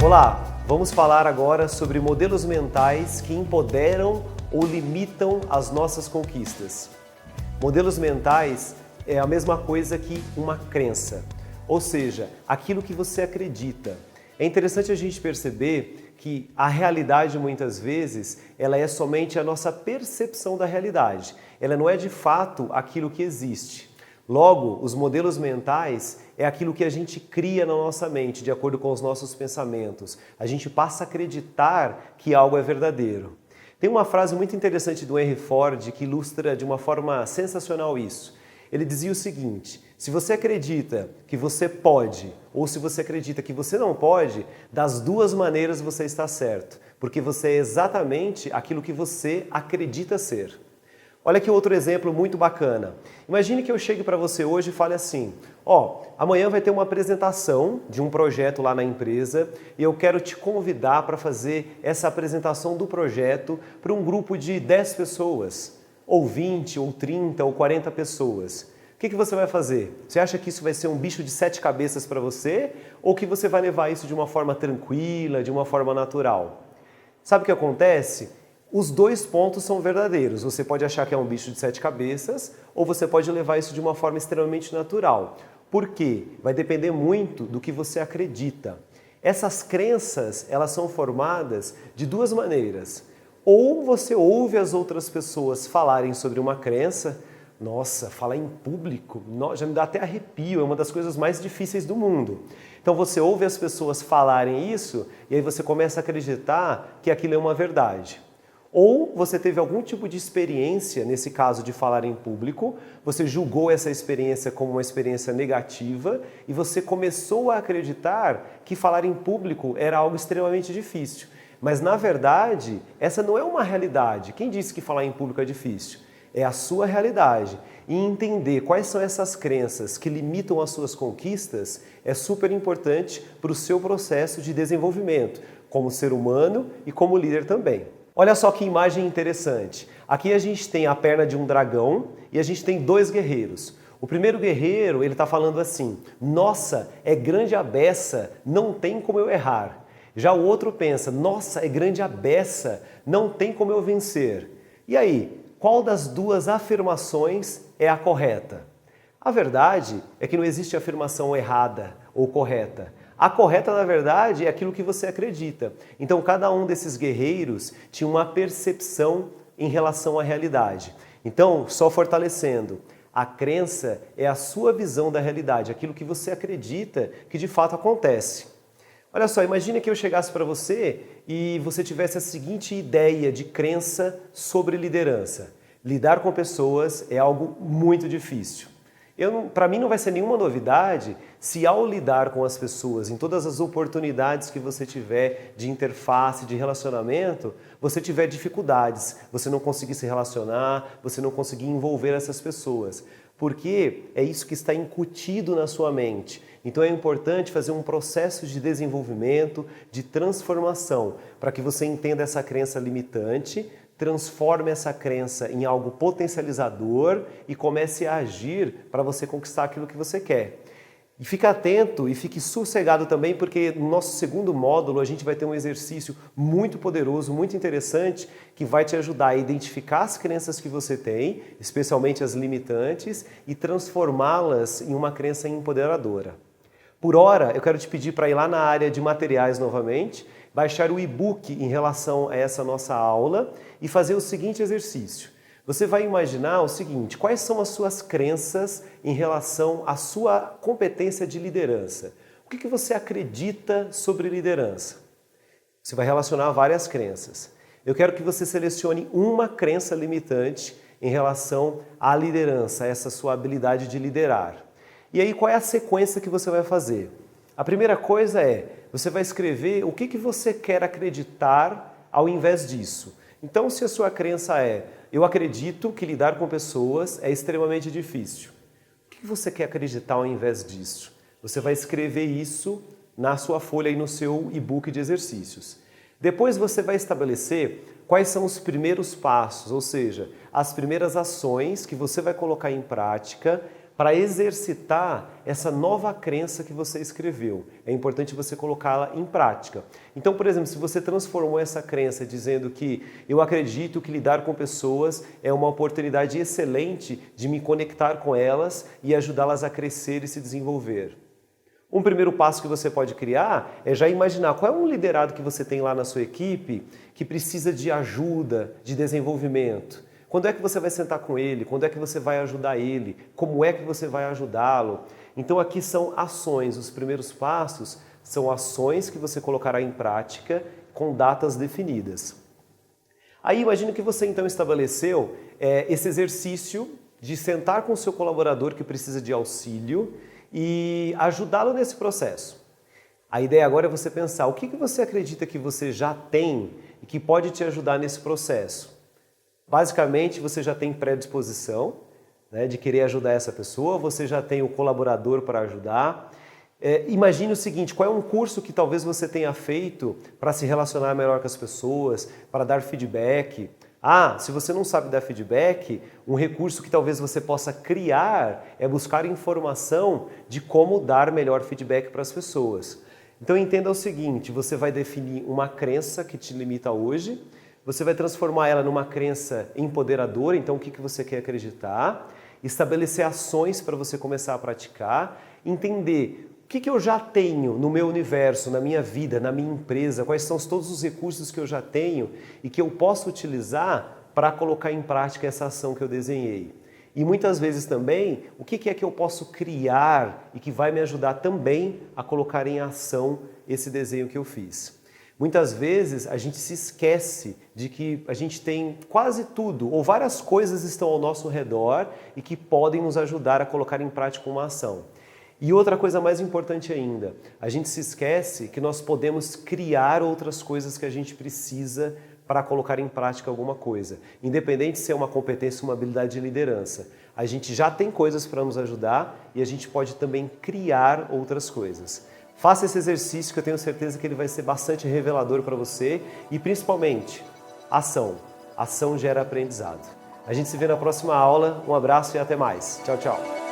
Olá, vamos falar agora sobre modelos mentais que empoderam ou limitam as nossas conquistas. Modelos mentais é a mesma coisa que uma crença, ou seja, aquilo que você acredita. É interessante a gente perceber que a realidade muitas vezes ela é somente a nossa percepção da realidade. Ela não é de fato aquilo que existe. Logo, os modelos mentais é aquilo que a gente cria na nossa mente, de acordo com os nossos pensamentos. A gente passa a acreditar que algo é verdadeiro. Tem uma frase muito interessante do Henry Ford que ilustra de uma forma sensacional isso. Ele dizia o seguinte: se você acredita que você pode ou se você acredita que você não pode, das duas maneiras você está certo, porque você é exatamente aquilo que você acredita ser. Olha aqui outro exemplo muito bacana. Imagine que eu chegue para você hoje e fale assim: amanhã vai ter uma apresentação de um projeto lá na empresa e eu quero te convidar para fazer essa apresentação do projeto para um grupo de 10 pessoas, ou 20, ou 30, ou 40 pessoas. O que você vai fazer? Você acha que isso vai ser um bicho de 7 cabeças para você ou que você vai levar isso de uma forma tranquila, de uma forma natural? Sabe o que acontece? Os dois pontos são verdadeiros. Você pode achar que é um bicho de 7 cabeças ou você pode levar isso de uma forma extremamente natural. Por quê? Vai depender muito do que você acredita. Essas crenças, elas são formadas de duas maneiras. Ou você ouve as outras pessoas falarem sobre uma crença. Nossa, falar em público, já me dá até arrepio, é uma das coisas mais difíceis do mundo. Então você ouve as pessoas falarem isso e aí você começa a acreditar que aquilo é uma verdade. Ou você teve algum tipo de experiência, nesse caso de falar em público, você julgou essa experiência como uma experiência negativa e você começou a acreditar que falar em público era algo extremamente difícil. Mas na verdade, essa não é uma realidade. Quem disse que falar em público é difícil? É a sua realidade. E entender quais são essas crenças que limitam as suas conquistas é super importante para o seu processo de desenvolvimento, como ser humano e como líder também. Olha só que imagem interessante. Aqui a gente tem a perna de um dragão e a gente tem 2 guerreiros. O primeiro guerreiro, ele está falando assim: nossa, é grande a beça, não tem como eu errar. Já o outro pensa: nossa, é grande a beça, não tem como eu vencer. E aí, qual das duas afirmações é a correta? A verdade é que não existe afirmação errada ou correta. A correta, na verdade, é aquilo que você acredita. Então, cada um desses guerreiros tinha uma percepção em relação à realidade. Então, só fortalecendo, a crença é a sua visão da realidade, aquilo que você acredita que de fato acontece. Olha só, imagine que eu chegasse para você e você tivesse a seguinte ideia de crença sobre liderança. Lidar com pessoas é algo muito difícil. Para mim não vai ser nenhuma novidade se ao lidar com as pessoas, em todas as oportunidades que você tiver de interface, de relacionamento, você tiver dificuldades, você não conseguir se relacionar, você não conseguir envolver essas pessoas. Porque é isso que está incutido na sua mente. Então é importante fazer um processo de desenvolvimento, de transformação, para que você entenda essa crença limitante, transforme essa crença em algo potencializador e comece a agir para você conquistar aquilo que você quer. E fique atento e fique sossegado também, porque no nosso segundo módulo a gente vai ter um exercício muito poderoso, muito interessante, que vai te ajudar a identificar as crenças que você tem, especialmente as limitantes, e transformá-las em uma crença empoderadora. Por hora, eu quero te pedir para ir lá na área de materiais novamente, baixar o e-book em relação a essa nossa aula e fazer o seguinte exercício. Você vai imaginar o seguinte: quais são as suas crenças em relação à sua competência de liderança? O que você acredita sobre liderança? Você vai relacionar várias crenças. Eu quero que você selecione uma crença limitante em relação à liderança, a essa sua habilidade de liderar. E aí, qual é a sequência que você vai fazer? A primeira coisa é, você vai escrever o que você quer acreditar ao invés disso. Então, se a sua crença é: eu acredito que lidar com pessoas é extremamente difícil. O que você quer acreditar ao invés disso? Você vai escrever isso na sua folha e no seu e-book de exercícios. Depois você vai estabelecer quais são os primeiros passos, ou seja, as primeiras ações que você vai colocar em prática para exercitar essa nova crença que você escreveu. É importante você colocá-la em prática. Então, por exemplo, se você transformou essa crença dizendo que eu acredito que lidar com pessoas é uma oportunidade excelente de me conectar com elas e ajudá-las a crescer e se desenvolver. Um primeiro passo que você pode criar é já imaginar qual é um liderado que você tem lá na sua equipe que precisa de ajuda, de desenvolvimento. Quando é que você vai sentar com ele? Quando é que você vai ajudar ele? Como é que você vai ajudá-lo? Então aqui são ações. Os primeiros passos são ações que você colocará em prática com datas definidas. Aí imagine que você então estabeleceu esse exercício de sentar com o seu colaborador que precisa de auxílio e ajudá-lo nesse processo. A ideia agora é você pensar o que você acredita que você já tem e que pode te ajudar nesse processo. Basicamente, você já tem predisposição, né, de querer ajudar essa pessoa, você já tem o colaborador para ajudar. Imagine o seguinte, qual é um curso que talvez você tenha feito para se relacionar melhor com as pessoas, para dar feedback. Se você não sabe dar feedback, um recurso que talvez você possa criar é buscar informação de como dar melhor feedback para as pessoas. Então entenda o seguinte, você vai definir uma crença que te limita hoje, você vai transformar ela numa crença empoderadora, então o que você quer acreditar, estabelecer ações para você começar a praticar, entender o que eu já tenho no meu universo, na minha vida, na minha empresa, quais são todos os recursos que eu já tenho e que eu posso utilizar para colocar em prática essa ação que eu desenhei. E muitas vezes também, o que é que eu posso criar e que vai me ajudar também a colocar em ação esse desenho que eu fiz. Muitas vezes a gente se esquece de que a gente tem quase tudo ou várias coisas estão ao nosso redor e que podem nos ajudar a colocar em prática uma ação. E outra coisa mais importante ainda, a gente se esquece que nós podemos criar outras coisas que a gente precisa para colocar em prática alguma coisa. Independente se é uma competência ou uma habilidade de liderança. A gente já tem coisas para nos ajudar e a gente pode também criar outras coisas. Faça esse exercício que eu tenho certeza que ele vai ser bastante revelador para você e principalmente, ação. Ação gera aprendizado. A gente se vê na próxima aula. Um abraço e até mais. Tchau, tchau.